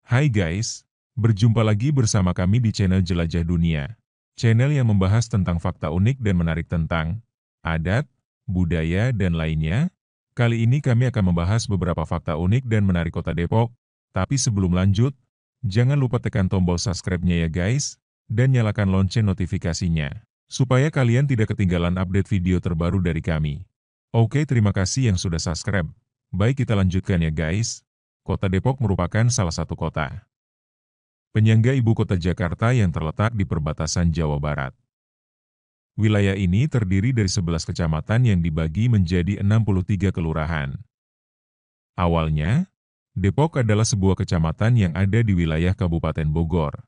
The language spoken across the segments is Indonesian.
Hai guys, berjumpa lagi bersama kami di channel Jelajah Dunia. Channel yang membahas tentang fakta unik dan menarik tentang adat, budaya, dan lainnya. Kali ini kami akan membahas beberapa fakta unik dan menarik kota Depok. Tapi sebelum lanjut, jangan lupa tekan tombol subscribe-nya ya guys, dan nyalakan lonceng notifikasinya, supaya kalian tidak ketinggalan update video terbaru dari kami. Oke, terima kasih yang sudah subscribe. Baik, kita lanjutkan ya guys. Kota Depok merupakan salah satu kota penyangga ibu kota Jakarta yang terletak di perbatasan Jawa Barat. Wilayah ini terdiri dari 11 kecamatan yang dibagi menjadi 63 kelurahan. Awalnya, Depok adalah sebuah kecamatan yang ada di wilayah Kabupaten Bogor.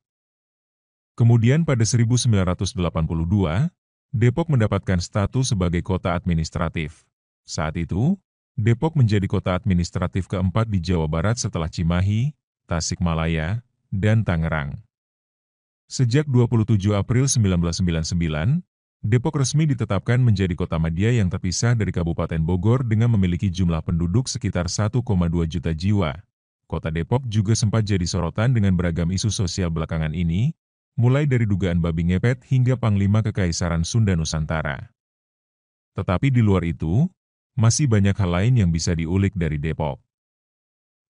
Kemudian pada 1982, Depok mendapatkan status sebagai kota administratif. Saat itu, Depok menjadi kota administratif keempat di Jawa Barat setelah Cimahi, Tasikmalaya, dan Tangerang. Sejak 27 April 1999, Depok resmi ditetapkan menjadi kota madya yang terpisah dari Kabupaten Bogor dengan memiliki jumlah penduduk sekitar 1,2 juta jiwa. Kota Depok juga sempat jadi sorotan dengan beragam isu sosial belakangan ini, mulai dari dugaan babi ngepet hingga Panglima Kekaisaran Sunda Nusantara. Tetapi di luar itu, masih banyak hal lain yang bisa diulik dari Depok.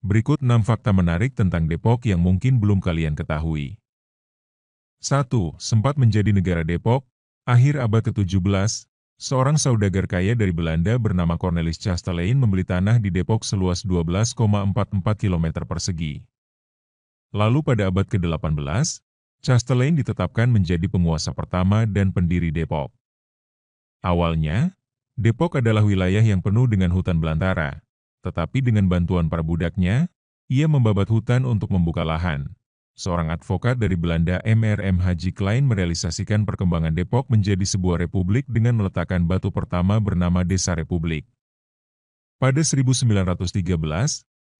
Berikut 6 fakta menarik tentang Depok yang mungkin belum kalian ketahui. 1. Sempat menjadi negara Depok, akhir abad ke-17, seorang saudagar kaya dari Belanda bernama Cornelis Chastelein membeli tanah di Depok seluas 12,44 km persegi. Lalu pada abad ke-18, Chastelein ditetapkan menjadi penguasa pertama dan pendiri Depok. Awalnya, Depok adalah wilayah yang penuh dengan hutan belantara, tetapi dengan bantuan para budaknya, ia membabat hutan untuk membuka lahan. Seorang advokat dari Belanda MRM Haji Klein merealisasikan perkembangan Depok menjadi sebuah republik dengan meletakkan batu pertama bernama Desa Republik. Pada 1913,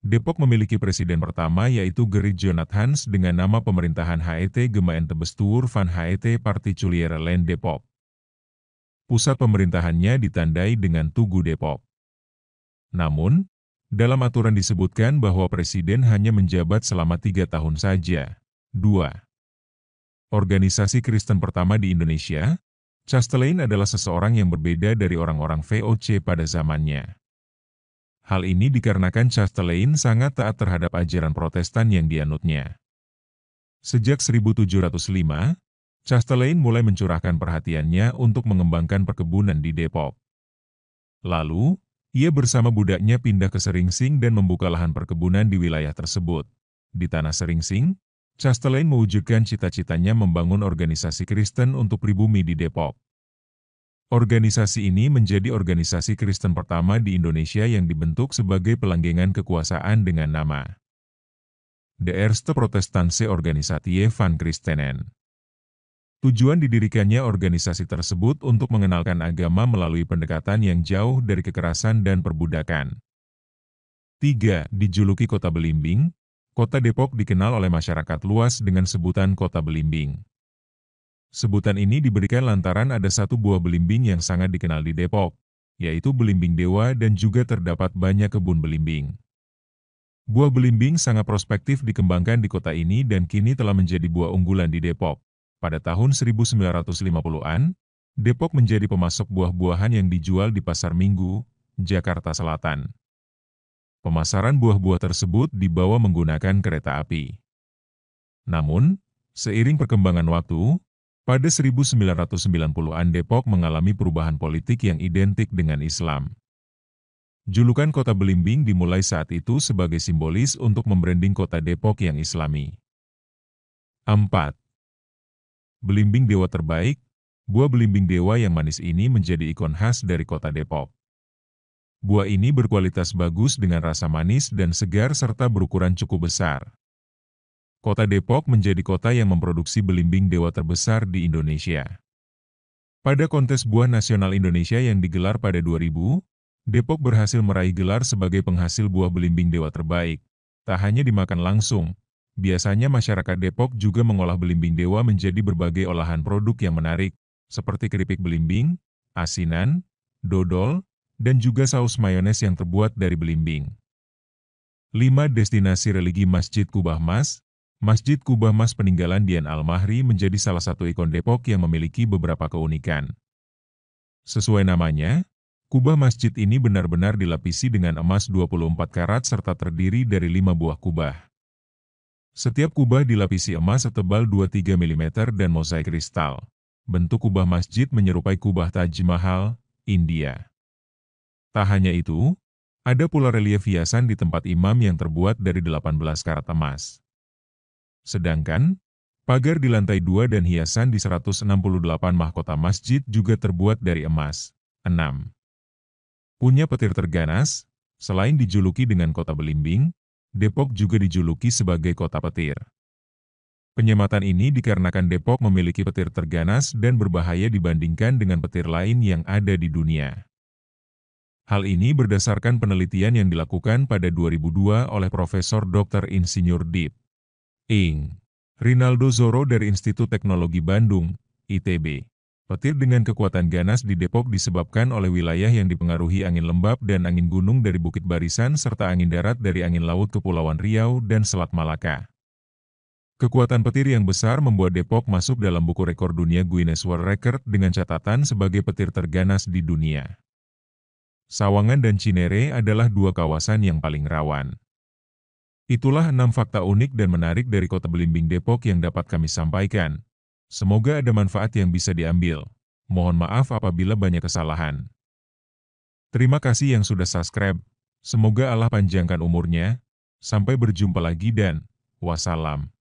Depok memiliki presiden pertama yaitu Gerrit Jonathans dengan nama pemerintahan HET Gemeente Bestuur van HET Particuliere Land Depok. Pusat pemerintahannya ditandai dengan Tugu Depok. Namun, dalam aturan disebutkan bahwa presiden hanya menjabat selama 3 tahun saja. 2. Organisasi Kristen pertama di Indonesia, Chastelein adalah seseorang yang berbeda dari orang-orang VOC pada zamannya. Hal ini dikarenakan Chastelein sangat taat terhadap ajaran Protestan yang dianutnya. Sejak 1705, Chastelein mulai mencurahkan perhatiannya untuk mengembangkan perkebunan di Depok. Lalu, ia bersama budaknya pindah ke Seringsing dan membuka lahan perkebunan di wilayah tersebut. Di tanah Seringsing, Chastelein mewujudkan cita-citanya membangun organisasi Kristen untuk pribumi di Depok. Organisasi ini menjadi organisasi Kristen pertama di Indonesia yang dibentuk sebagai pelanggengan kekuasaan dengan nama De Eerste Protestantse Organisatie van Christenen. Tujuan didirikannya organisasi tersebut untuk mengenalkan agama melalui pendekatan yang jauh dari kekerasan dan perbudakan. 3. Dijuluki Kota Belimbing, Kota Depok dikenal oleh masyarakat luas dengan sebutan Kota Belimbing. Sebutan ini diberikan lantaran ada satu buah belimbing yang sangat dikenal di Depok, yaitu Belimbing Dewa dan juga terdapat banyak kebun belimbing. Buah belimbing sangat prospektif dikembangkan di kota ini dan kini telah menjadi buah unggulan di Depok. Pada tahun 1950-an, Depok menjadi pemasok buah-buahan yang dijual di Pasar Minggu, Jakarta Selatan. Pemasaran buah-buah tersebut dibawa menggunakan kereta api. Namun, seiring perkembangan waktu, pada 1990-an Depok mengalami perubahan politik yang identik dengan Islam. Julukan Kota Belimbing dimulai saat itu sebagai simbolis untuk membranding kota Depok yang Islami. 4. Belimbing Dewa terbaik, buah belimbing dewa yang manis ini menjadi ikon khas dari kota Depok. Buah ini berkualitas bagus dengan rasa manis dan segar serta berukuran cukup besar. Kota Depok menjadi kota yang memproduksi belimbing dewa terbesar di Indonesia. Pada kontes buah nasional Indonesia yang digelar pada 2000, Depok berhasil meraih gelar sebagai penghasil buah belimbing dewa terbaik. Tak hanya dimakan langsung, biasanya masyarakat Depok juga mengolah belimbing dewa menjadi berbagai olahan produk yang menarik, seperti keripik belimbing, asinan, dodol, dan juga saus mayones yang terbuat dari belimbing. 5. Destinasi religi Masjid Kubah Mas. Masjid Kubah Mas peninggalan Dian Al-Mahri menjadi salah satu ikon Depok yang memiliki beberapa keunikan. Sesuai namanya, kubah masjid ini benar-benar dilapisi dengan emas 24 karat serta terdiri dari 5 buah kubah. Setiap kubah dilapisi emas setebal 23 mm dan mozaik kristal. Bentuk kubah masjid menyerupai kubah Taj Mahal, India. Tak hanya itu, ada pula relief hiasan di tempat imam yang terbuat dari 18 karat emas. Sedangkan, pagar di lantai 2 dan hiasan di 168 mahkota masjid juga terbuat dari emas. 6. Punya petir terganas, selain dijuluki dengan kota belimbing, Depok juga dijuluki sebagai kota petir. Penyematan ini dikarenakan Depok memiliki petir terganas dan berbahaya dibandingkan dengan petir lain yang ada di dunia. Hal ini berdasarkan penelitian yang dilakukan pada 2002 oleh Profesor Dr. Insinyur Dip. Ing. Rinaldo Zoro dari Institut Teknologi Bandung, ITB. Petir dengan kekuatan ganas di Depok disebabkan oleh wilayah yang dipengaruhi angin lembab dan angin gunung dari Bukit Barisan serta angin darat dari angin laut Kepulauan Riau dan Selat Malaka. Kekuatan petir yang besar membuat Depok masuk dalam buku rekor dunia Guinness World Record dengan catatan sebagai petir terganas di dunia. Sawangan dan Cinere adalah 2 kawasan yang paling rawan. Itulah 6 fakta unik dan menarik dari Kota Belimbing Depok yang dapat kami sampaikan. Semoga ada manfaat yang bisa diambil. Mohon maaf apabila banyak kesalahan. Terima kasih yang sudah subscribe. Semoga Allah panjangkan umurnya. Sampai berjumpa lagi dan wassalam.